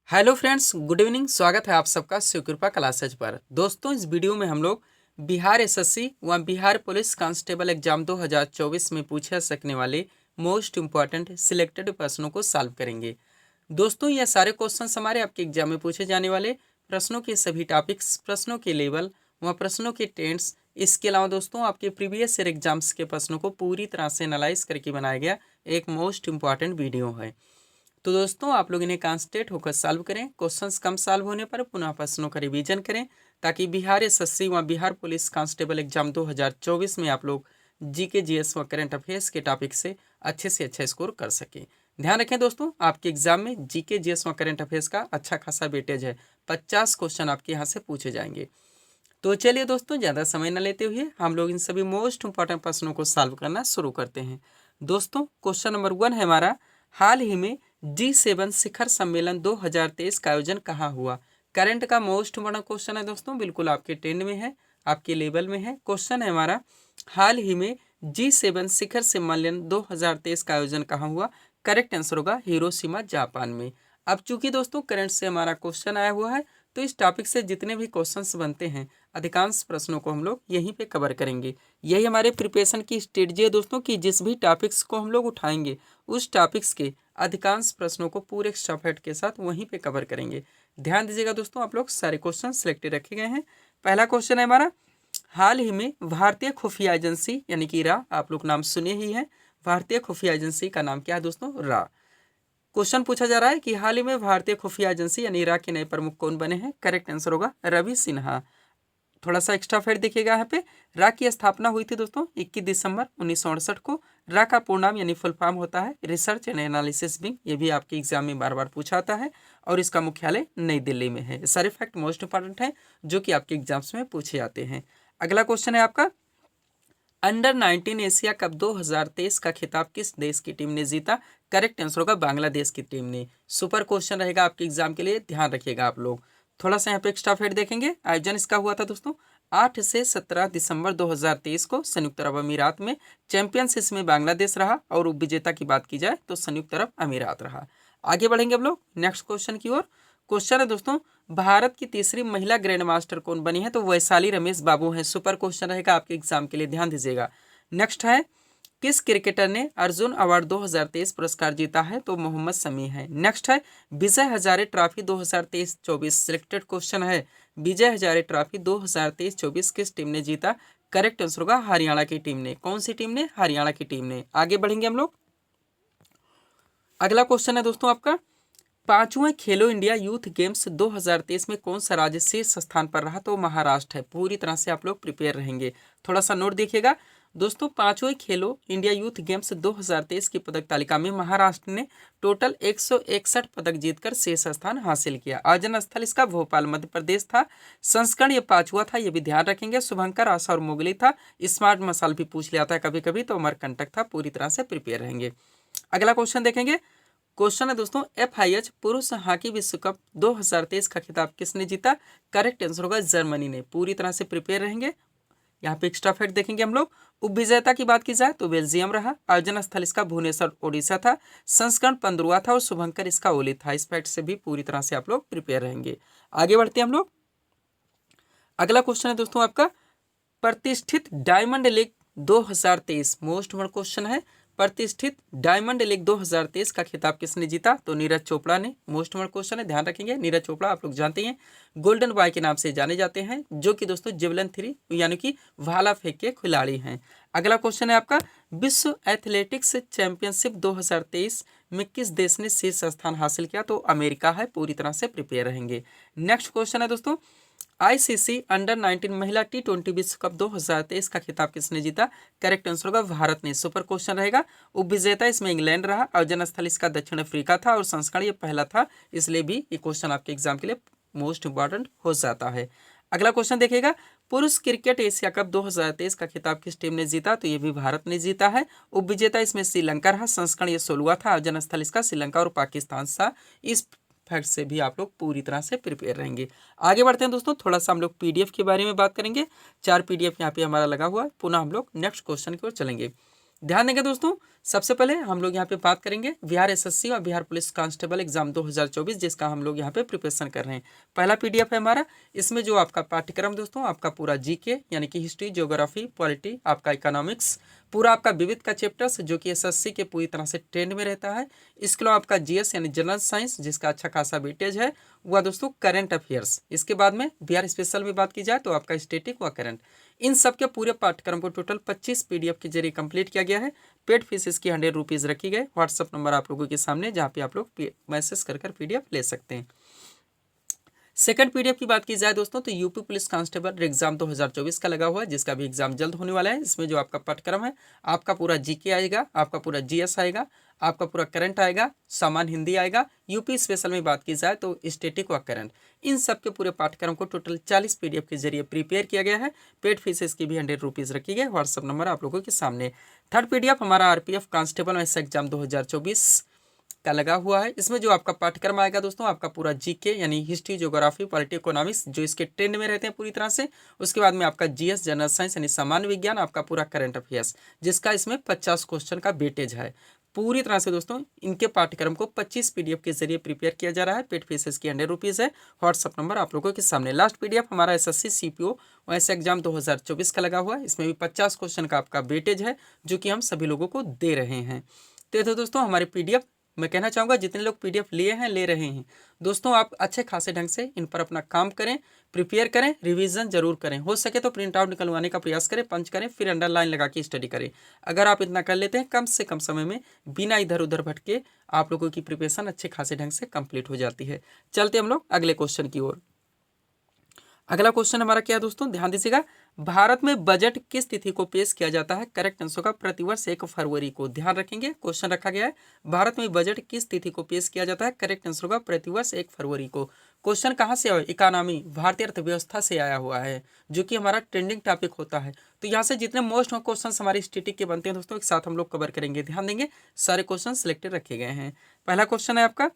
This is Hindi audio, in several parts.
Hello friends, good evening. स्वागत है आप सबका शिवकृपा क्लासेज पर। दोस्तों, इस वीडियो में हम लोग बिहार एसएससी व बिहार पुलिस कांस्टेबल एग्जाम 2024 में पूछे जा सकने वाले मोस्ट इम्पॉर्टेंट सिलेक्टेड प्रश्नों को सॉल्व करेंगे। दोस्तों, यह सारे क्वेश्चंस हमारे आपके एग्जाम में पूछे जाने वाले प्रश्नों के सभी टॉपिक्स, प्रश्नों के लेवल व प्रश्नों के टेंस, इसके अलावा दोस्तों आपके प्रीवियस ईयर एग्जाम्स के प्रश्नों को पूरी तरह से एनालाइज करके बनाया गया एक मोस्ट इम्पॉर्टेंट वीडियो है। तो दोस्तों, आप लोग इन्हें कॉन्सेंट्रेट होकर सॉल्व करें। क्वेश्चंस कम सॉल्व होने पर पुनः प्रश्नों का रिवीजन करें, ताकि बिहार एसएससी व बिहार पुलिस कांस्टेबल एग्जाम 2024 में आप लोग जीके, जीएस व करंट अफेयर्स के टॉपिक से अच्छा स्कोर कर सकें। ध्यान रखें दोस्तों, आपके एग्जाम में जीके, जीएस व करंट अफेयर्स का अच्छा खासा वेटेज है। 50 क्वेश्चन आपके यहाँ से पूछे जाएंगे। तो चलिए दोस्तों, ज़्यादा समय न लेते हुए हम लोग इन सभी मोस्ट इंपॉर्टेंट प्रश्नों को सॉल्व करना शुरू करते हैं। दोस्तों, क्वेश्चन नंबर 1 है हमारा, हाल ही में G7 शिखर सम्मेलन 2023 का आयोजन कहाँ हुआ। करंट का मोस्ट इंपॉर्टेंट क्वेश्चन है दोस्तों, बिल्कुल आपके ट्रेंड में है, आपके लेवल में है। क्वेश्चन है हमारा, हाल ही में G7 शिखर सम्मेलन 2023 का आयोजन कहाँ हुआ। करेक्ट आंसर होगा हिरोशिमा, जापान में। अब चूंकि दोस्तों करंट से हमारा क्वेश्चन आया हुआ है, तो इस टॉपिक से जितने भी क्वेश्चंस बनते हैं, अधिकांश प्रश्नों को हम लोग यहीं पे कवर करेंगे। यही हमारे प्रिपरेशन की स्ट्रेटजी है दोस्तों, कि जिस भी टॉपिक्स को हम लोग उठाएंगे, उस टॉपिक्स के अधिकांश प्रश्नों को पूरे स्टॉपहेड के साथ वहीं पे कवर करेंगे। ध्यान दीजिएगा दोस्तों, आप लोग सारे क्वेश्चन सिलेक्टेड रखे गए हैं। पहला क्वेश्चन है हमारा, हाल ही में भारतीय खुफिया एजेंसी यानी कि रा, आप लोग नाम सुने ही हैं, भारतीय खुफिया एजेंसी का नाम क्या है दोस्तों, रा। क्वेश्चन पूछा जा रहा है कि हाल ही में भारतीय खुफिया एजेंसी यानी रा के नए प्रमुख कौन बने हैं। करेक्ट आंसर होगा रवि सिन्हा। थोड़ा सा एक्स्ट्रा फैक्ट देखिएगा यहाँ पे, रा की स्थापना हुई थी दोस्तों 21 दिसंबर 1968 को। रा का पूर्ण नाम यानी फुल फॉर्म होता है रिसर्च एंड एनालिसिस विंग। ये भी आपके एग्जाम में बार बार पूछा आता है, और इसका मुख्यालय नई दिल्ली में है। सारे फैक्ट मोस्ट इंपॉर्टेंट हैं जो कि आपके एग्जाम्स में पूछे जाते हैं। अगला क्वेश्चन है आपका, अंडर 19 एशिया कप 2023 का खिताब किस देश की टीम ने जीता। करेक्ट आंसर होगा बांग्लादेश की टीम ने। सुपर क्वेश्चन रहेगा आपके एग्जाम के लिए, ध्यान रखिएगा आप लोग। थोड़ा सा यहाँ पे एक्स्ट्रा फैक्ट देखेंगे। आयोजन इसका हुआ था दोस्तों 8 से 17 दिसंबर 2023 को संयुक्त अरब अमीरात में। चैंपियंस इसमें बांग्लादेश रहा, और उपविजेता की बात की जाए तो संयुक्त अरब अमीरात रहा। आगे बढ़ेंगे हम लोग नेक्स्ट क्वेश्चन की ओर। क्वेश्चन है दोस्तों, भारत की तीसरी महिला ग्रैंड मास्टर कौन बनी है। तो वैशाली रमेश बाबू हैं। सुपर क्वेश्चन रहेगा आपके एग्जाम के लिए, ध्यान दीजिएगा। नेक्स्ट है, किस क्रिकेटर ने अर्जुन अवार्ड 2023 पुरस्कार जीता है। तो मोहम्मद शमी है। नेक्स्ट है, Vijay Hazare trophy 2023-24 selected question है, विजय हजारे ट्रॉफी 2023-24 किस टीम ने जीता। करेक्ट आंसर होगा हरियाणा की टीम ने। कौन सी टीम ने, हरियाणा की टीम ने। आगे बढ़ेंगे हम लोग। अगला क्वेश्चन है दोस्तों आपका, पांचवें खेलो इंडिया यूथ गेम्स 2023 में कौन सा राज्य शीर्ष स्थान पर रहा। तो महाराष्ट्र है। पूरी तरह से आप लोग प्रिपेयर रहेंगे। थोड़ा सा नोट देखिएगा दोस्तों, पांचवें खेलो इंडिया यूथ गेम्स 2023 की पदक तालिका में महाराष्ट्र ने टोटल 161 पदक जीतकर शीर्ष स्थान हासिल किया। आयोजन स्थल इसका भोपाल मध्य प्रदेश था। संस्करण ये 5वां था, ये भी ध्यान रखेंगे। शुभंकर, आशा और मोगली था। स्मार्ट मसाल भी पूछ लिया था कभी कभी, तो अमरकंटक था। पूरी तरह से प्रिपेयर रहेंगे। अगला क्वेश्चन देखेंगे। क्वेश्चन है दोस्तों, FIH पुरुष हॉकी विश्व कप 2023 का खिताब किसने जीता। करेक्ट आंसर होगा जर्मनी ने। पूरी तरह से प्रिपेयर रहेंगे। यहाँ पे एक्स्ट्रा फैक्ट देखेंगे हम लोग। उपविजेता की बात की जाए तो बेल्जियम रहा। आयोजन स्थल इसका भुवनेश्वर ओडिशा था। संस्करण 15वां था, और शुभंकर इसका ओली था। इस फैक्ट से भी पूरी तरह से आप लोग प्रिपेयर रहेंगे। आगे बढ़ते हैं हम लोग। अगला क्वेश्चन है दोस्तों आपका, प्रतिष्ठित diamond league 2023 most important question है। प्रतिष्ठित डायमंड लीग 2023 का खिताब किसने जीता। तो नीरज चोपड़ा ने। मोस्ट इम्पोर्टेंट क्वेश्चन है, ध्यान रखेंगे। नीरज चोपड़ा आप लोग जानते हैं, गोल्डन बॉय के नाम से जाने जाते हैं, जो कि दोस्तों जेवलिन थ्री यानी कि भाला फेंक के खिलाड़ी हैं। अगला क्वेश्चन है आपका, विश्व एथलेटिक्स चैंपियनशिप 2023 में किस देश ने शीर्ष स्थान हासिल किया। तो अमेरिका है। पूरी तरह से प्रिपेयर रहेंगे। नेक्स्ट क्वेश्चन है दोस्तों, ICC अंडर 19 महिला T20 विश्व कप 2023 का खिताब किसने जीता। करेक्ट आंसर होगा भारत ने। सुपर क्वेश्चन रहेगा। उपविजेता इसमें इंग्लैंड रहा। आयोजन स्थल इसका दक्षिण अफ्रीका था, और संस्करण ये पहला था, इसलिए भी ये क्वेश्चन आपके एग्जाम के लिए मोस्ट इंपॉर्टेंट हो जाता है। अगला क्वेश्चन देखिएगा, पुरुष क्रिकेट एशिया कप 2023 का खिताब किस टीम ने जीता। तो ये भी भारत ने जीता है। उपविजेता इसमें श्रीलंका रहा। संस्करण ये 16वां था। आयोजन स्थल इसका श्रीलंका और पाकिस्तान था। इस फैक्ट से भी आप लोग पूरी तरह से प्रिपेयर रहेंगे। आगे बढ़ते हैं दोस्तों, थोड़ा सा हम लोग PDF के बारे में बात करेंगे। 4 PDF यहाँ पे हमारा लगा हुआ है। पुनः हम लोग नेक्स्ट क्वेश्चन की ओर चलेंगे। ध्यान देंगे दोस्तों, सबसे पहले हम लोग यहाँ पे बात करेंगे बिहार एसएससी और बिहार पुलिस कांस्टेबल एग्जाम 2024 जिसका हम लोग यहाँ पे प्रिपरेशन कर रहे हैं। पहला पीडीएफ है हमारा। इसमें जो आपका पाठ्यक्रम दोस्तों, आपका पूरा जीके यानी कि हिस्ट्री, ज्योग्राफी, पॉलिटी, आपका इकोनॉमिक्स, पूरा आपका विविध का चैप्टर्स जो कि एसएससी के पूरी तरह से ट्रेंड में रहता है। इसके अलावा आपका जीएस यानी जनरल साइंस जिसका अच्छा खासा वेटेज है, वह दोस्तों करंट अफेयर्स। इसके बाद में बिहार स्पेशल में बात की जाए तो आपका स्टैटिक व करंट। इन सब के पूरे पाठ्यक्रम को टोटल 25 पीडीएफ के जरिए कंप्लीट किया गया है। पेड फीस इसकी 100 रुपीज़ रखी गई। व्हाट्सअप नंबर आप लोगों के सामने जहाँ पे आप लोग मैसेज कर पीडीएफ ले सकते हैं। सेकंड पीडीएफ की बात की जाए दोस्तों तो यूपी पुलिस कांस्टेबल एग्जाम 2024 का लगा हुआ है, जिसका भी एग्जाम जल्द होने वाला है। इसमें जो आपका पाठ्यक्रम है, आपका पूरा जीके आएगा, आपका पूरा जीएस आएगा, आपका पूरा करंट आएगा, सामान्य हिंदी आएगा। यूपी स्पेशल में बात की जाए तो स्टैटिक व करंट, इन सब के पूरे पाठ्यक्रम को टोटल 40 पीडीएफ के जरिए प्रिपेयर किया गया है। पेड फीस इसकी भी 100 रुपीज़ रखी गई। व्हाट्सअप नंबर आप लोगों के सामने। थर्ड पीडीएफ हमारा आरपीएफ कांस्टेबल एग्जाम 2024 का लगा हुआ है। इसमें जो आपका पाठ्यक्रम आएगा दोस्तों, आपका पूरा जीके यानी हिस्ट्री, ज्योग्राफी, पॉलिटी, इकोनॉमिक्स जो इसके ट्रेंड में रहते हैं पूरी तरह से। उसके बाद में आपका जीएस जनरल साइंस यानी सामान्य विज्ञान, आपका पूरा करंट अफेयर्स जिसका इसमें 50 क्वेश्चन का वेटेज है। पूरी तरह से दोस्तों इनके पाठ्यक्रम को 25 पीडीएफ के जरिए प्रिपेयर किया जा रहा है। पेड फीस इसकी 100 रुपीज़ है। व्हाट्सअप नंबर आप लोगों के सामने। लास्ट पीडीएफ हमारा एसएससी सीपीओ वैसे एग्जाम 2024 का लगा हुआ है। इसमें भी 50 क्वेश्चन का आपका वेटेज है जो कि हम सभी लोगों को दे रहे हैं। तो दोस्तों हमारे पीडीएफ मैं कहना चाहूँगा जितने लोग पीडीएफ लिए हैं, ले रहे हैं दोस्तों, आप अच्छे खासे ढंग से इन पर अपना काम करें, प्रिपेयर करें, रिवीजन जरूर करें। हो सके तो प्रिंट आउट निकलवाने का प्रयास करें, पंच करें, फिर अंडरलाइन लगा के स्टडी करें। अगर आप इतना कर लेते हैं, कम से कम समय में बिना इधर उधर भटके आप लोगों की प्रिपरेशन अच्छे खासे ढंग से कंप्लीट हो जाती है। चलते हम लोग अगले क्वेश्चन की ओर। अगला क्वेश्चन हमारा क्या है दोस्तों, ध्यान दीजिएगा। भारत में बजट किस तिथि को पेश किया जाता है? करेक्ट आंसर का प्रतिवर्ष 1 फरवरी को। ध्यान रखेंगे, क्वेश्चन रखा गया है भारत में बजट किस तिथि को पेश किया जाता है? करेक्ट आंसर का प्रतिवर्ष 1 फरवरी को। क्वेश्चन कहाँ से आया? इकोनॉमी, भारतीय अर्थव्यवस्था से आया हुआ है, जो कि हमारा ट्रेंडिंग टॉपिक होता है। तो यहाँ से जितने मोस्ट क्वेश्चन हमारे स्टैटिक के बनते हैं दोस्तों, एक साथ हम लोग कवर करेंगे। ध्यान देंगे, सारे क्वेश्चन सिलेक्टेड रखे गए हैं। पहला क्वेश्चन है आपका,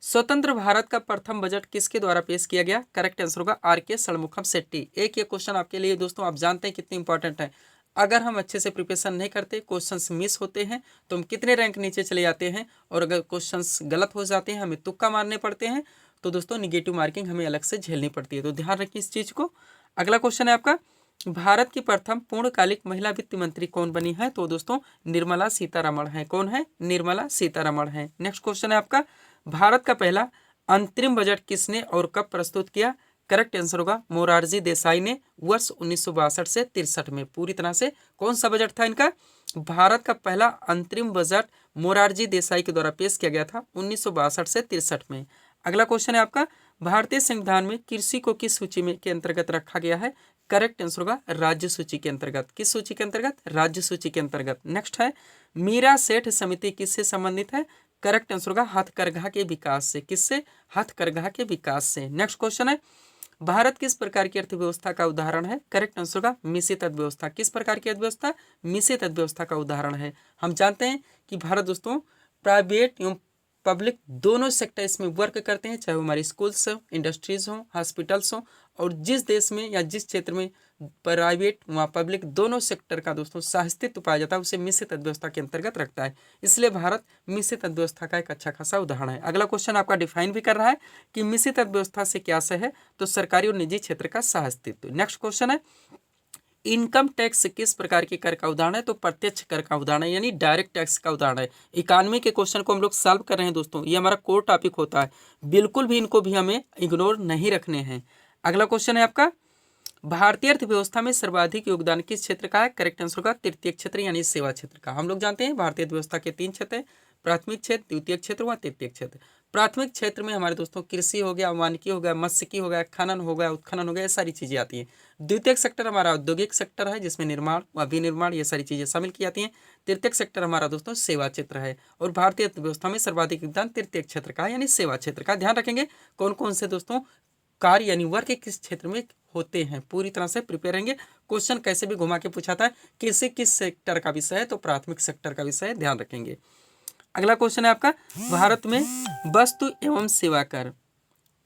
स्वतंत्र भारत का प्रथम बजट किसके द्वारा पेश किया गया? करेक्ट आंसर होगा आर.के. षणमुखम शेट्टी। एक ये क्वेश्चन आपके लिए दोस्तों, आप जानते हैं कितने इंपॉर्टेंट है। अगर हम अच्छे से प्रिपरेशन नहीं करते, क्वेश्चंस मिस होते हैं तो हम कितने रैंक नीचे चले जाते हैं। और अगर क्वेश्चंस गलत हो जाते हैं, हमें तुक्का मारने पड़ते हैं, तो दोस्तों निगेटिव मार्किंग हमें अलग से झेलनी पड़ती है। तो ध्यान रखिए इस चीज़ को। अगला क्वेश्चन है आपका, भारत की प्रथम पूर्णकालिक महिला वित्त मंत्री कौन बनी है? तो दोस्तों निर्मला सीतारमण है। कौन है? निर्मला सीतारमण है। नेक्स्ट क्वेश्चन है आपका, भारत का पहला अंतरिम बजट किसने और कब प्रस्तुत किया? करेक्ट आंसर होगा मोरारजी देसाई ने वर्ष 1962 से 63 में। पूरी तरह से कौन सा बजट था इनका? भारत का पहला अंतरिम बजट मोरारजी देसाई के द्वारा पेश किया गया था 1962 से 63 में। अगला क्वेश्चन है आपका, भारतीय संविधान में कृषि को किस सूची में के अंतर्गत रखा गया है? करेक्ट आंसर होगा राज्य सूची के अंतर्गत। किस सूची के अंतर्गत? राज्य सूची के अंतर्गत। नेक्स्ट है, मीरा सेठ समिति किससे संबंधित है? करेक्ट आंसर होगा हथकरघा के विकास से। किससे? हथकरघा के विकास से। नेक्स्ट क्वेश्चन है, भारत किस प्रकार की अर्थव्यवस्था का उदाहरण है? करेक्ट आंसर होगा मिश्रित अर्थव्यवस्था। किस प्रकार की अर्थव्यवस्था? मिश्रित अर्थव्यवस्था का उदाहरण है। हम जानते हैं कि भारत दोस्तों प्राइवेट एवं पब्लिक दोनों सेक्टर इसमें वर्क करते हैं, चाहे वो हमारी स्कूल्स हो, इंडस्ट्रीज हो, हॉस्पिटल्स हो। और जिस देश में या जिस क्षेत्र में प्राइवेट वहाँ पब्लिक दोनों सेक्टर का दोस्तों साहस्तित्व पाया जाता है, उसे मिश्रित अर्थव्यवस्था के अंतर्गत रखता है। इसलिए भारत मिश्रित अर्थव्यवस्था का एक अच्छा खासा उदाहरण है। अगला क्वेश्चन आपका डिफाइन भी कर रहा है कि मिश्रित अर्थव्यवस्था से क्या से है? तो सरकारी और निजी क्षेत्र का साहस्तित्व। नेक्स्ट क्वेश्चन है, इनकम टैक्स किस प्रकार के कर का उदाहरण है? तो प्रत्यक्ष कर का उदाहरण है, यानी डायरेक्ट टैक्स का उदाहरण है। इकोनॉमी के क्वेश्चन को हम लोग सॉल्व कर रहे हैं दोस्तों, ये हमारा कोर टॉपिक होता है, बिल्कुल भी इनको भी हमें इग्नोर नहीं रखने हैं। अगला क्वेश्चन है आपका, भारतीय अर्थव्यवस्था में सर्वाधिक योगदान किस क्षेत्र का है? करेक्ट आंसर का तृतीय क्षेत्र यानी सेवा क्षेत्र का। हम लोग जानते हैं भारतीय अर्थव्यवस्था के 3 क्षेत्र हैं, प्राथमिक क्षेत्र, द्वितीय क्षेत्र व तृतीय क्षेत्र। प्राथमिक क्षेत्र में हमारे दोस्तों कृषि हो गया, वानिकी हो गया, मत्स्यिकी हो गया, खनन हो गया, उत्खनन हो गया, ये सारी चीज़ें आती हैं। द्वितीय सेक्टर हमारा औद्योगिक सेक्टर है, जिसमें निर्माण व विनिर्माण ये सारी चीज़ें शामिल की जाती हैं। तृतीय सेक्टर हमारा दोस्तों सेवा क्षेत्र है, और भारतीय अर्थव्यवस्था में सर्वाधिक योगदान तृतीय क्षेत्र का है, यानी सेवा क्षेत्र का। ध्यान रखेंगे कौन कौन से दोस्तों कार्य यानी वर्क किस क्षेत्र में होते हैं, पूरी तरह से प्रिपेयर रहेंगे। क्वेश्चन कैसे भी घुमा के पूछाता है, कृषि किस सेक्टर का विषय है? तो प्राथमिक सेक्टर का विषय है, ध्यान रखेंगे। अगला क्वेश्चन है आपका, भारत में वस्तु एवं सेवा कर।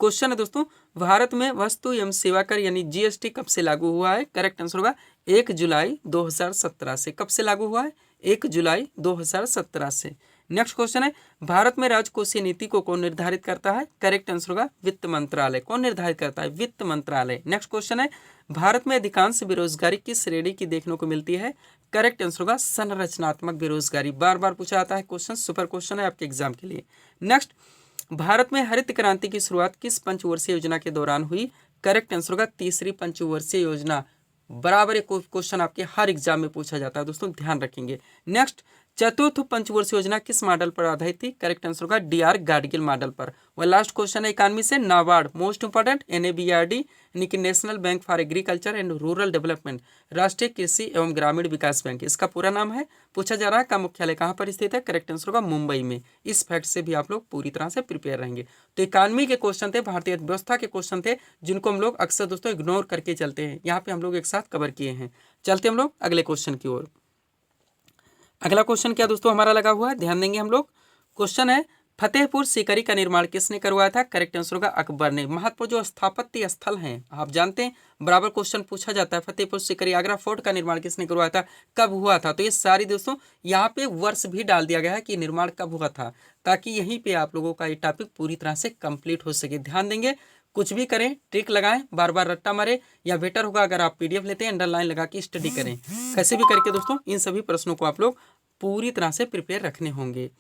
क्वेश्चन है दोस्तों, भारत में वस्तु एवं सेवा कर यानी जीएसटी कब से लागू हुआ है? करेक्ट आंसर होगा 1 जुलाई 2017 से। कब से लागू हुआ है? 1 जुलाई 2017 से। नेक्स्ट क्वेश्चन है, भारत में राजकोषीय नीति को कौन निर्धारित करता है? करेक्ट आंसर होगा वित्त मंत्रालय। कौन निर्धारित करता है? वित्त मंत्रालय। नेक्स्ट क्वेश्चन है, भारत में अधिकांश बेरोजगारी किस श्रेणी की देखने को मिलती है? करेक्ट आंसर होगा संरचनात्मक बेरोजगारी। बार बार पूछा जाता है क्वेश्चन, सुपर क्वेश्चन है आपके एग्जाम के लिए। नेक्स्ट, भारत में हरित क्रांति की शुरुआत किस पंचवर्षीय योजना के दौरान हुई? करेक्ट आंसर होगा तीसरी पंचवर्षीय योजना। बराबर एक क्वेश्चन आपके हर एग्जाम में पूछा जाता है दोस्तों, ध्यान रखेंगे। नेक्स्ट, चतुर्थ पंचवर्षीय योजना किस मॉडल पर आधारित थी? करेक्ट आंसर होगा डीआर गाडगिल मॉडल पर। और लास्ट क्वेश्चन है 91 से, नाबार्ड मोस्ट इंपॉर्टेंट NABRD यानी कि national bank for agriculture and rural development, राष्ट्रीय कृषि एवं ग्रामीण विकास बैंक, इसका पूरा नाम है। पूछा जा रहा है का मुख्यालय कहाँ पर स्थित है? करेक्ट आंसर होगा मुंबई में। इस फैक्ट से भी आप लोग पूरी तरह से प्रिपेयर रहेंगे। तो इकॉनमी के क्वेश्चन थे, भारतीय अर्थव्यवस्था के क्वेश्चन थे, जिनको हम लोग अक्सर दोस्तों इग्नोर करके चलते हैं, यहाँ पे हम लोग एक साथ कवर किए हैं। चलते हम लोग अगले क्वेश्चन की ओर। अगला क्वेश्चन क्या दोस्तों हमारा लगा हुआ है, ध्यान देंगे हम लोग। क्वेश्चन है, फतेहपुर सीकरी का निर्माण किसने करवाया था? करेक्ट आंसर होगा अकबर ने। महत्वपूर्ण जो स्थापत्य स्थल हैं आप जानते हैं, बराबर क्वेश्चन पूछा जाता है। फतेहपुर सीकरी आगरा फोर्ट का निर्माण किसने करवाया था? कब हुआ था? तो ये सारी दोस्तों यहाँ पे वर्ष भी डाल दिया गया है कि निर्माण कब हुआ था, ताकि यहीं पे आप लोगों का ये टॉपिक पूरी तरह से कंप्लीट हो सके। ध्यान देंगे, कुछ भी करें, ट्रिक लगाएं, बार बार रट्टा मारे, या बेटर होगा अगर आप PDF लेते हैं अंडरलाइन लगा के स्टडी करें। कैसे भी करके दोस्तों इन सभी प्रश्नों को आप लोग पूरी तरह से प्रिपेयर रखने होंगे।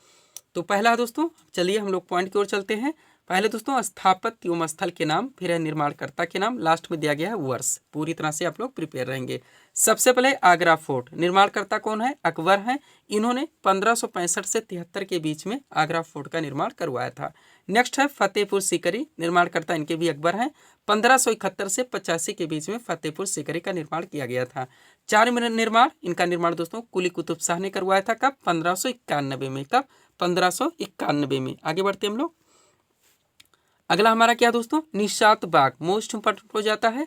तो पहला दोस्तों, चलिए हम लोग पॉइंट की ओर चलते हैं। पहले दोस्तों स्थापत्य एवं स्थल के नाम, फिर है निर्माणकर्ता के नाम, लास्ट में दिया गया है वर्ष। पूरी तरह से आप लोग प्रिपेयर रहेंगे। सबसे पहले आगरा फोर्ट, निर्माणकर्ता कौन है? अकबर हैं। इन्होंने 1565 से 73 के बीच में आगरा फोर्ट का निर्माण करवाया था। नेक्स्ट है फतेहपुर सीकरी, निर्माणकर्ता इनके भी अकबर हैं। 1571 से 85 के बीच में फतेहपुर सीकरी का निर्माण किया गया था। चार निर्माण, इनका निर्माण दोस्तों कुली कुतुब शाह ने करवाया था। कब? 1591 में। कब? 1591 में। आगे बढ़ते हम लोग। अगला हमारा क्या दोस्तों, निशात बाग, मोस्ट इंपॉर्टेंट हो जाता है।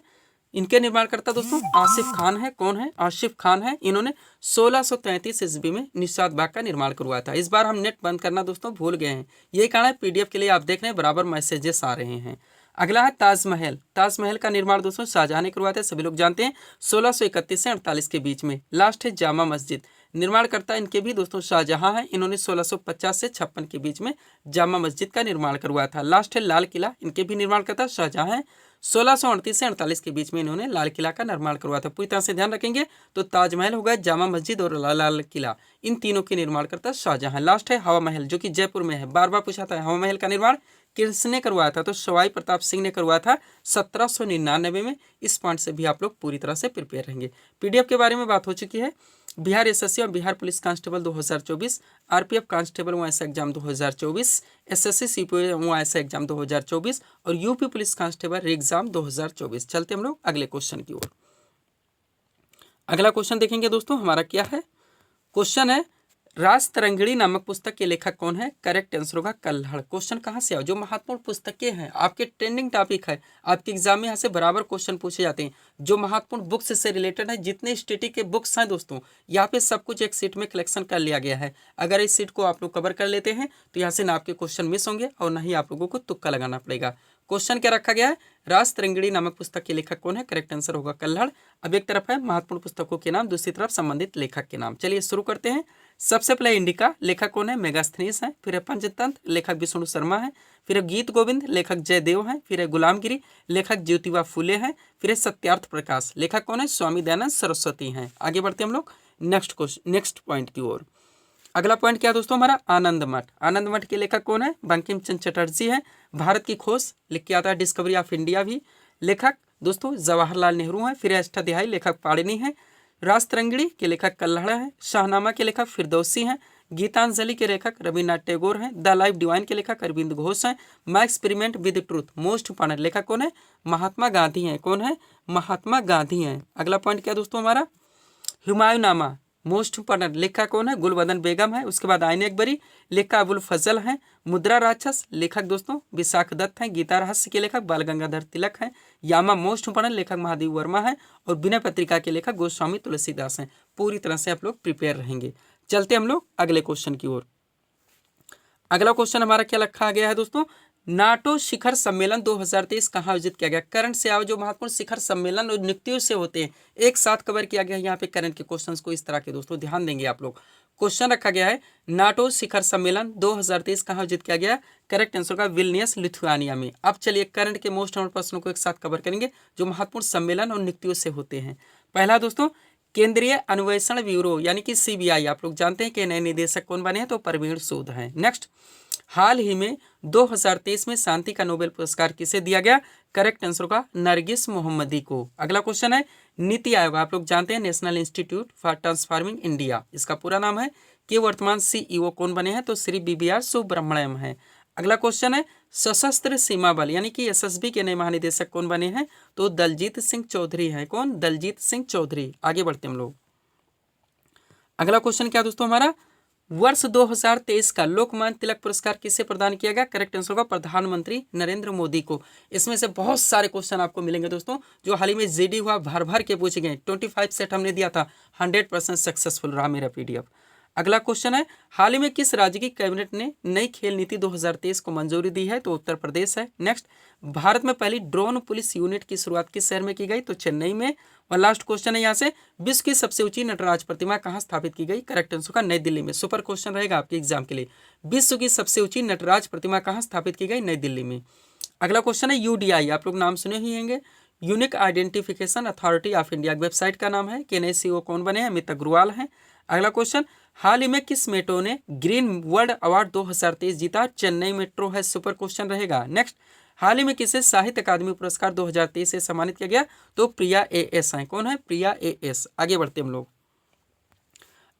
इनके निर्माणकर्ता दोस्तों आसिफ खान है। कौन है? आसिफ खान है। इन्होंने 1633 ईस्वी में निशात बाग का निर्माण करवाया था। इस बार हम नेट बंद करना दोस्तों भूल गए हैं, यही कारण है PDF के लिए आप देख रहे हैं बराबर मैसेजेस आ रहे हैं। अगला है ताजमहल। ताजमहल का निर्माण दोस्तों शाहजहां ने करवाया था, सभी लोग जानते हैं, 1631 से 48 के बीच में। लास्ट है जामा मस्जिद, निर्माणकर्ता इनके भी दोस्तों शाहजहां हैं। इन्होंने 1650 से 56 के बीच में जामा मस्जिद का निर्माण करवाया था। लास्ट है लाल किला, इनके भी निर्माणकर्ता शाहजहां हैं। 1638 से 48 के बीच में इन्होंने लाल किला का निर्माण करवाया था। पूरी तरह से ध्यान रखेंगे तो ताजमहल हो गया, जामा मस्जिद और लाल किला, इन तीनों के निर्माणकर्ता शाहजहां। लास्ट है हवा महल, जो कि जयपुर में है। बार बार पूछा था हवा महल का निर्माण किसने करवाया था? तो सवाई प्रताप सिंह ने करवाया था 1799 में। इस पॉइंट से भी आप लोग पूरी तरह से प्रिपेयर रहेंगे। PDF के बारे में बात हो चुकी है। बिहार SSC और Bihar police constable 2024, RPF constable वैसा एग्जाम 2024, SSC CPO वैसा एग्जाम 2024 और UP पुलिस कांस्टेबल एग्जाम 2024। चलते हम लोग अगले क्वेश्चन की ओर। अगला क्वेश्चन देखेंगे दोस्तों हमारा क्या है। क्वेश्चन है, राज तरंगिणी नामक पुस्तक के लेखक कौन है? करेक्ट आंसर होगा कल्हड़। क्वेश्चन कहाँ से आओ, जो महत्वपूर्ण पुस्तकें हैं, आपके ट्रेंडिंग टॉपिक है, आपके एग्जाम में यहाँ से बराबर क्वेश्चन पूछे जाते हैं, जो महत्वपूर्ण बुक्स से रिलेटेड है। जितने स्टडी के बुक्स हैं दोस्तों, यहाँ पे सब कुछ एक सीट में कलेक्शन कर लिया गया है। अगर इस सीट को आप लोग कवर कर लेते हैं तो यहाँ से ना आपके क्वेश्चन मिस होंगे और ना ही आप लोगों को तुक्का लगाना पड़ेगा। क्वेश्चन क्या रखा गया है? राज तरंगिणी नामक पुस्तक के लेखक कौन है? करेक्ट आंसर होगा कल्हड़। अब एक तरफ है महत्वपूर्ण पुस्तकों के नाम, दूसरी तरफ संबंधित लेखक के नाम। चलिए शुरू करते हैं। सबसे पहले इंडिका, लेखक कौन है? मेगास्थनीस है। फिर है पंचतंत्र, लेखक विष्णु शर्मा है। फिर है गीत गोविंद, लेखक जयदेव है। फिर है गुलामगिरी, लेखक ज्योतिबा फुले हैं। फिर है सत्यार्थ प्रकाश, लेखक कौन है? स्वामी दयानंद सरस्वती हैं। आगे बढ़ते हम लोग नेक्स्ट पॉइंट की ओर। अगला पॉइंट क्या है दोस्तों हमारा? आनंद मठ। आनंद मठ के लेखक कौन है? बंकिम चंद्र चटर्जी है। भारत की खोज लिख के आता है डिस्कवरी ऑफ इंडिया भी, लेखक दोस्तों जवाहरलाल नेहरू हैं। फिर अष्टाध्यायी, लेखक पाणिनि हैं। राज तरंगिणी के लेखक कल्हड़ हैं। शाहनामा के लेखक फिरदौसी हैं। गीतांजलि के लेखक रविन्द्रनाथ टैगोर हैं। द लाइफ डिवाइन के लेखक अरविंद घोष हैं। My experiment with truth most important लेखक कौन है? महात्मा गांधी हैं। कौन है? महात्मा गांधी हैं। अगला पॉइंट क्या दोस्तों हमारा? हुमायूंनामा मोस्ट इंपॉर्टेंट लेखक कौन है? गुलबदन बेगम है। उसके बाद आईने अकबरी, लेखक अबुल फजल हैं। मुद्रा राक्षस, लेखक दोस्तों विशाख दत्त हैं। गीता रहस्य के लेखक बाल गंगाधर तिलक हैं। यामा मोस्ट इंपॉर्टेंट लेखक महादेव वर्मा है। और विनय पत्रिका के लेखक गोस्वामी तुलसीदास हैं। पूरी तरह से आप लोग प्रिपेयर रहेंगे। चलते हम लोग अगले क्वेश्चन की ओर। अगला क्वेश्चन हमारा क्या रखा गया है दोस्तों? नाटो शिखर सम्मेलन 2023 कहाँ आयोजित किया गया? करंट से आओ, जो महत्वपूर्ण शिखर सम्मेलन और नियुक्तियों से होते हैं, एक साथ कवर किया गया। यहाँ पे करंट के क्वेश्चंस को इस तरह के दोस्तों ध्यान देंगे आप लोग। क्वेश्चन रखा गया है नाटो शिखर सम्मेलन 2023 कहाँ आयोजित किया गया? करेक्ट आंसर का विल्नियस लिथुआनिया में। अब चलिए करंट के मोस्ट इम्पोर्टेंट प्रश्नों को एक साथ कवर करेंगे जो महत्वपूर्ण सम्मेलन और नियुक्तियों से होते हैं। पहला दोस्तों, केंद्रीय अन्वेषण ब्यूरो यानी कि सीबीआई, आप लोग जानते हैं कि नए निदेशक कौन बने हैं? तो परवीन सूद हैं। नेक्स्ट, हाल ही में 2023 में शांति का नोबेल पुरस्कार किसे दिया गया? करेक्ट आंसर का नरगिस मोहम्मदी को। अगला क्वेश्चन है नीति आयोग, आप लोग जानते हैं national institute for transforming India, इसका पूरा नाम है, कि वर्तमान सीईओ कौन बने हैं? तो श्री बीबीआर सुब्रमण्यम है। अगला क्वेश्चन है सशस्त्र सीमा बल यानी कि एसएसबी के नए महानिदेशक कौन बने हैं? तो दलजीत सिंह चौधरी हैं। कौन? दलजीत सिंह चौधरी। आगे बढ़ते हम लोग। अगला क्वेश्चन क्या दोस्तों हमारा, वर्ष 2023 का लोकमान्य तिलक पुरस्कार किसे प्रदान किया गया? करेक्ट आंसर होगा प्रधानमंत्री नरेंद्र मोदी को। इसमें से बहुत सारे क्वेश्चन आपको मिलेंगे दोस्तों जो हाल ही में जीडी हुआ, भर भर के पूछे गए। 25 सेट हमने दिया था, 100% सक्सेसफुल रहा मेरा पीडीएफ। अगला क्वेश्चन है हाल ही में किस राज्य की कैबिनेट ने नई खेल नीति 2023 को मंजूरी दी है? तो उत्तर प्रदेश है। नेक्स्ट, भारत में पहली ड्रोन पुलिस यूनिट की शुरुआत किस शहर में की गई? तो चेन्नई में। और लास्ट क्वेश्चन है यहाँ से, विश्व की सबसे ऊंची नटराज प्रतिमा कहाँ स्थापित की गई? करेक्ट आंसर का नई दिल्ली में। सुपर क्वेश्चन रहेगा आपके एग्जाम के लिए। विश्व की सबसे ऊंची नटराज प्रतिमा कहाँ स्थापित की गई? नई दिल्ली में। अगला क्वेश्चन है यूडीआई, आप लोग नाम सुने ही होंगे, unique identification authority of India, website का नाम है, कि नए सीईओ कौन बने हैं? अमित अग्रवाल हैं। अगला क्वेश्चन, हाल ही में किस मेट्रो ने ग्रीन वर्ल्ड अवार्ड 2023 जीता? चेन्नई मेट्रो है। सुपर क्वेश्चन रहेगा। नेक्स्ट, हाल ही में किसे साहित्य अकादमी पुरस्कार 2023 से सम्मानित किया गया? तो प्रिया एएस हैं। कौन है? प्रिया एएस। आगे बढ़ते हम लोग।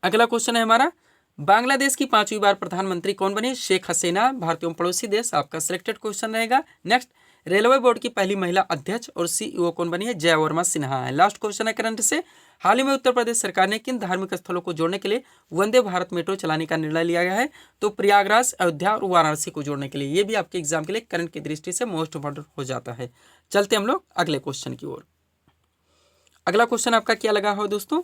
अगला क्वेश्चन है हमारा, बांग्लादेश की 5वीं बार प्रधानमंत्री कौन बने? शेख हसीना। भारतीय पड़ोसी देश आपका सिलेक्टेड क्वेश्चन रहेगा। नेक्स्ट, रेलवे बोर्ड की पहली महिला अध्यक्ष और सीईओ कौन बनी है? जया वर्मा सिन्हा है। लास्ट क्वेश्चन है करंट से, हाल ही में उत्तर प्रदेश सरकार ने किन धार्मिक स्थलों को जोड़ने के लिए वंदे भारत मेट्रो चलाने का निर्णय लिया गया है? तो प्रयागराज, अयोध्या और वाराणसी को जोड़ने के लिए। ये भी आपके एग्जाम के लिए करंट की दृष्टि से मोस्ट इंपॉर्टेंट हो जाता है। चलते हम लोग अगले क्वेश्चन की ओर। अगला क्वेश्चन आपका क्या लगा हो दोस्तों,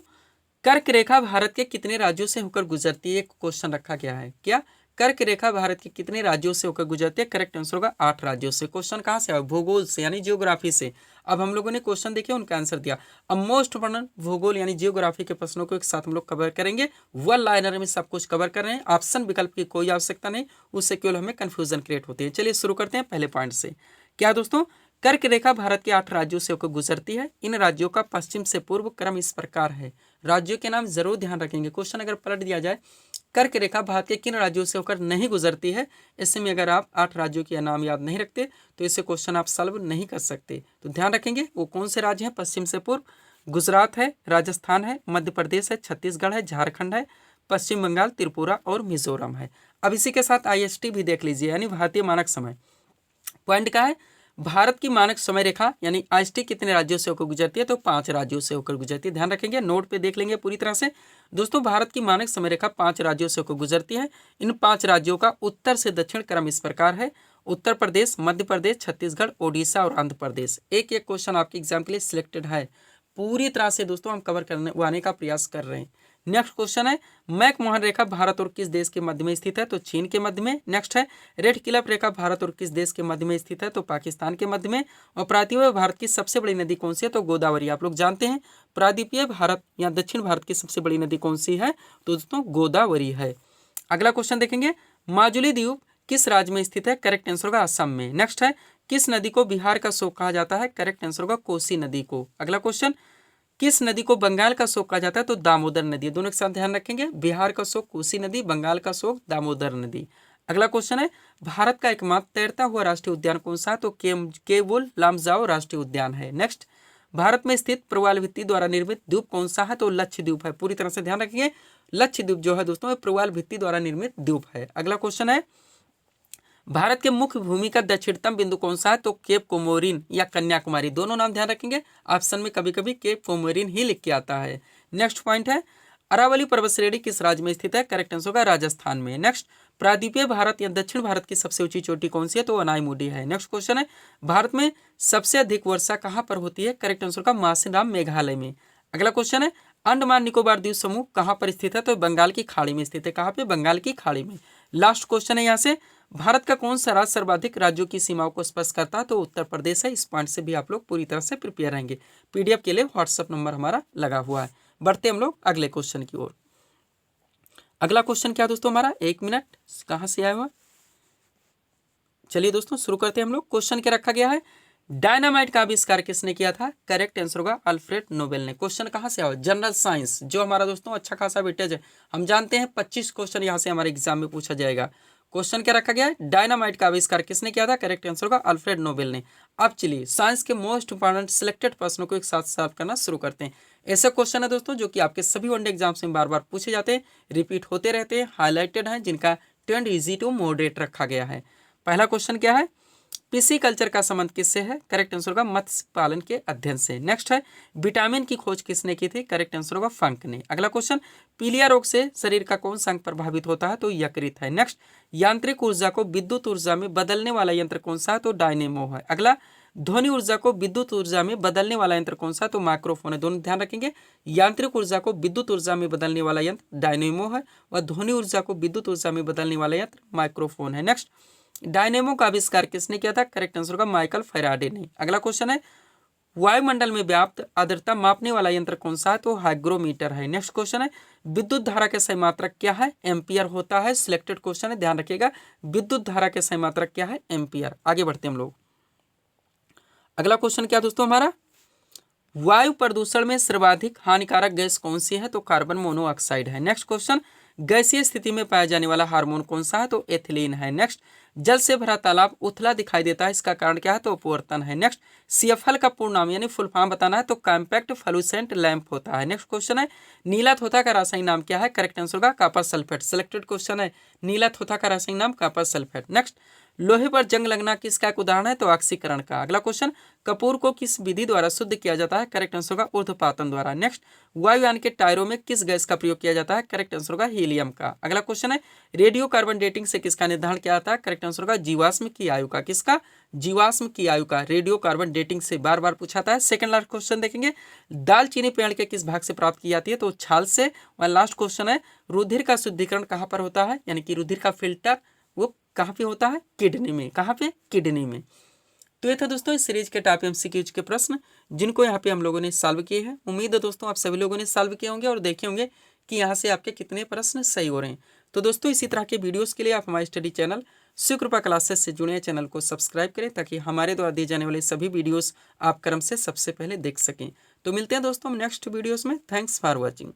कर्क रेखा भारत के कितने राज्यों से होकर गुजरती है? एक क्वेश्चन रखा गया है। क्या कर्क रेखा भारत के कितने राज्यों से होकर गुजरती है? करेक्ट आंसर होगा 8 राज्यों से। क्वेश्चन कहाँ से आया? भूगोल से यानी जियोग्राफी से। अब हम लोगों ने क्वेश्चन देखे, उनका आंसर दिया। अब मोस्ट इंपोर्टेंट भूगोल यानी जियोग्राफी के प्रश्नों को एक साथ हम लोग कवर करेंगे। वन लाइनर में सब कुछ कवर कर रहे हैं, ऑप्शन विकल्प की कोई आवश्यकता नहीं, उससे केवल हमें कंफ्यूजन क्रिएट होती है। चलिए शुरू करते हैं पहले पॉइंट से। क्या दोस्तों, कर्क रेखा भारत के 8 राज्यों से होकर गुजरती है। इन राज्यों का पश्चिम से पूर्व क्रम इस प्रकार है। राज्यों के नाम जरूर ध्यान रखेंगे। क्वेश्चन अगर पलट दिया जाए, कर्क रेखा भारत के किन राज्यों से होकर नहीं गुजरती है, ऐसे में अगर आप 8 राज्यों के नाम याद नहीं रखते तो इससे क्वेश्चन आप सॉल्व नहीं कर सकते। तो ध्यान रखेंगे वो कौन से राज्य हैं पश्चिम से पूर्व। गुजरात है, राजस्थान है, मध्य प्रदेश है, छत्तीसगढ़ है, झारखंड है, पश्चिम बंगाल, त्रिपुरा और मिजोरम है। अब इसी के साथ IST भी देख लीजिए यानी भारतीय मानक समय। पॉइंट क्या है, भारत की मानक समय रेखा यानी IST कितने राज्यों से होकर गुजरती है? तो 5 राज्यों से होकर गुजरती है। ध्यान रखेंगे, नोट पे देख लेंगे पूरी तरह से। दोस्तों भारत की मानक समय रेखा 5 राज्यों से होकर गुजरती है। इन 5 राज्यों का उत्तर से दक्षिण क्रम इस प्रकार है, उत्तर प्रदेश, मध्य प्रदेश, छत्तीसगढ़, ओडिशा और आंध्र प्रदेश। एक एक क्वेश्चन आपके एग्जाम के लिए सिलेक्टेड है। पूरी तरह से दोस्तों हम कवर करने का प्रयास कर रहे हैं। नेक्स्ट क्वेश्चन है, मैकमोहन रेखा भारत और किस देश के मध्य में स्थित है? तो चीन के मध्य में। नेक्स्ट है, रेड क्लिफ रेखा भारत और किस देश के मध्य में स्थित है? तो पाकिस्तान के मध्य में। और प्रायद्वीपीय भारत की सबसे बड़ी नदी कौन सी है? तो गोदावरी। आप लोग जानते हैं प्रायद्वीपीय भारत या दक्षिण भारत की सबसे बड़ी नदी कौन सी है? तो दोस्तों गोदावरी है। अगला क्वेश्चन देखेंगे, माजुली द्वीप किस राज्य में स्थित है? करेक्ट आंसर होगा असम में। नेक्स्ट है, किस नदी को बिहार का शोक कहा जाता है? करेक्ट आंसर होगा कोसी नदी को। अगला क्वेश्चन, किस नदी को बंगाल का शोक कहा जाता है? तो दामोदर नदी। दोनों के साथ ध्यान रखेंगे, बिहार का शोक कोसी नदी, बंगाल का शोक दामोदर नदी। अगला क्वेश्चन है, भारत का एकमात्र तैरता हुआ राष्ट्रीय उद्यान कौन सा है? तो केवुल लामजाओ राष्ट्रीय उद्यान है। नेक्स्ट, भारत में स्थित प्रवाल भित्ति द्वारा निर्मित द्वीप कौन सा है? तो लक्षद्वीप है। पूरी तरह से ध्यान रखिए, लक्षद्वीप जो है दोस्तों प्रवाल भित्ति द्वारा निर्मित द्वीप है। अगला क्वेश्चन है, भारत के मुख्य भूमि का दक्षिणतम बिंदु कौन सा है? तो केप कोमोरिन या कन्याकुमारी। दोनों नाम ध्यान रखेंगे, ऑप्शन में कभी कभी केप कोमोरिन ही लिख के आता है। नेक्स्ट पॉइंट है, अरावली पर्वत श्रेणी किस राज्य में स्थित है? करेक्ट आंसर होगा राजस्थान में। नेक्स्ट, प्रायद्वीपीय भारत या दक्षिण भारत की सबसे ऊंची चोटी कौन सी है? तो अनाईमुडी है। नेक्स्ट क्वेश्चन है, भारत में सबसे अधिक वर्षा कहाँ पर होती है? करेक्ट आंसर का मासिनराम मेघालय में। अगला क्वेश्चन है, अंडमान निकोबार द्वीप समूह कहाँ पर स्थित है? तो बंगाल की खाड़ी में स्थित है। कहाँ पे? बंगाल की खाड़ी में। लास्ट क्वेश्चन है यहाँ से, भारत का कौन सा राज्य सर्वाधिक राज्यों की सीमाओं को स्पर्श करता है? तो उत्तर प्रदेश है। इस पॉइंट से भी आप लोग पूरी तरह से प्रिपेयर रहेंगे। PDF के लिए व्हाट्सएप नंबर हमारा लगा हुआ है। बढ़ते हम लोग अगले क्वेश्चन की ओर। अगला क्वेश्चन क्या दोस्तों हमारा, 1 मिनट कहाँ से आया हुआ, चलिए दोस्तों शुरू करते हैं हम लोग। क्वेश्चन क्या रखा गया है, डायनामाइट का आविष्कार किसने किया था, करेक्ट आंसर होगा अल्फ्रेड नोबेल ने। क्वेश्चन कहाँ से आया, जनरल साइंस, जो हमारा दोस्तों अच्छा खासा वेटेज है, हम जानते हैं 25 क्वेश्चन यहाँ से हमारे एग्जाम में पूछा जाएगा। क्वेश्चन क्या रखा गया है, डायनामाइट का आविष्कार किसने किया था, करेक्ट आंसर होगा अल्फ्रेड नोबेल ने। अब चलिए साइंस के मोस्ट इंपॉर्टेंट सिलेक्टेड प्रश्नों को एक साथ सॉल्व करना शुरू करते हैं। ऐसे क्वेश्चन है दोस्तों जो कि आपके सभी वनडे एग्जाम्स में बार बार पूछे जाते हैं, रिपीट होते रहते हैं, हाईलाइटेड हैं, जिनका ट्रेंड इजी टू मॉडरेट रखा गया है। पहला क्वेश्चन क्या है, पीसी कल्चर का संबंध किससे है, करेक्ट आंसर होगा मत्स्य पालन के अध्ययन से। नेक्स्ट है, विटामिन की खोज किसने की थी, करेक्ट आंसर होगा फंक ने। अगला क्वेश्चन, पीलिया रोग से शरीर का कौन सा अंग प्रभावित होता है, तो यकृत है। नेक्स्ट, यांत्रिक ऊर्जा को विद्युत ऊर्जा में बदलने वाला यंत्र कौन सा है, तो डायनेमो है। अगला, ध्वनि ऊर्जा को विद्युत ऊर्जा में बदलने वाला यंत्र कौन सा है, तो माइक्रोफोन है। दोनों ध्यान रखेंगे, यांत्रिक ऊर्जा को विद्युत ऊर्जा में बदलने वाला यंत्र डायनेमो है और ध्वनि ऊर्जा को विद्युत ऊर्जा में बदलने वाला यंत्र माइक्रोफोन है। नेक्स्ट, डायनेमो का आविष्कार किसने किया था, करेक्ट आंसर होगा माइकल फैराडे ने। अगला क्वेश्चन है, वायुमंडल में व्याप्त आर्द्रता मापने वाला यंत्र कौन सा है, तो हाइग्रोमीटर है। नेक्स्ट क्वेश्चन है, विद्युत धारा के सही मात्रक क्या है, एम्पियर होता है। सिलेक्टेड क्वेश्चन है, ध्यान रखिएगा, विद्युत धारा के सही मात्रक क्या है, एम्पियर। आगे बढ़ते हैं हम लोग। अगला क्वेश्चन क्या दोस्तों हमारा, वायु प्रदूषण में सर्वाधिक हानिकारक गैस कौन सी है, तो कार्बन मोनोऑक्साइड है। नेक्स्ट क्वेश्चन, गैसीय स्थिति में पाया जाने वाला हार्मोन कौन सा है, तो एथिलीन है। नेक्स्ट, जल से भरा तालाब उथला दिखाई देता है, इसका कारण क्या है, तो अपवर्तन है। नेक्स्ट, सीएफएल का पूर्ण नाम यानी फुल फॉर्म बताना है, तो कॉम्पैक्ट फ्लूसेंट लैंप होता है। नेक्स्ट क्वेश्चन है, नीला थोथा का रासायनिक नाम क्या है, करेक्ट आंसर होगा कॉपर सल्फेट। सिलेक्टेड क्वेश्चन है, नीला थोथा का रासायनिक नाम कॉपर सल्फेट। नेक्स्ट, लोहे पर जंग लगना किसका एक उदाहरण है, तो ऑक्सीकरण का। अगला क्वेश्चन, कपूर को किस विधि द्वारा शुद्ध किया जाता है, करेक्ट आंसर होगा ऊर्ध्वपातन द्वारा। नेक्स्ट, वायुयान के टायरों में किस गैस का प्रयोग किया जाता है, करेक्ट आंसर होगा हीलियम का। अगला क्वेश्चन है, रेडियो कार्बन डेटिंग से किसका निर्धारण किया जाता है, करेक्ट आंसर होगा जीवाश्म की आयु का। किसका, जीवाश्म की आयु का। रेडियो कार्बन डेटिंग से बार बार पूछा था। सेकंड लास्ट क्वेश्चन देखेंगे, दालचीनी पेड़ के किस भाग से प्राप्त की जाती है, तो छाल से। और लास्ट क्वेश्चन है, रुधिर का शुद्धिकरण कहाँ पर होता है, यानी कि रुधिर का फिल्टर वो कहाँ पे होता है, किडनी में। कहाँ पे, किडनी में। तो ये था दोस्तों इस सीरीज के टॉप एमसीक्यूज के प्रश्न, जिनको यहाँ पे हम लोगों ने सॉल्व किए हैं। उम्मीद है दोस्तों आप सभी लोगों ने सॉल्व किए होंगे और देखे होंगे कि यहाँ से आपके कितने प्रश्न सही हो रहे हैं। तो दोस्तों इसी तरह के वीडियोस के लिए आप हमारे स्टडी चैनल शिवकृपा क्लासेस से जुड़े, चैनल को सब्सक्राइब करें ताकि हमारे द्वारा दिए जाने वाले सभी वीडियोस आप क्रम से सबसे पहले देख सकें। तो मिलते हैं दोस्तों नेक्स्ट वीडियोस में। Thanks for watching.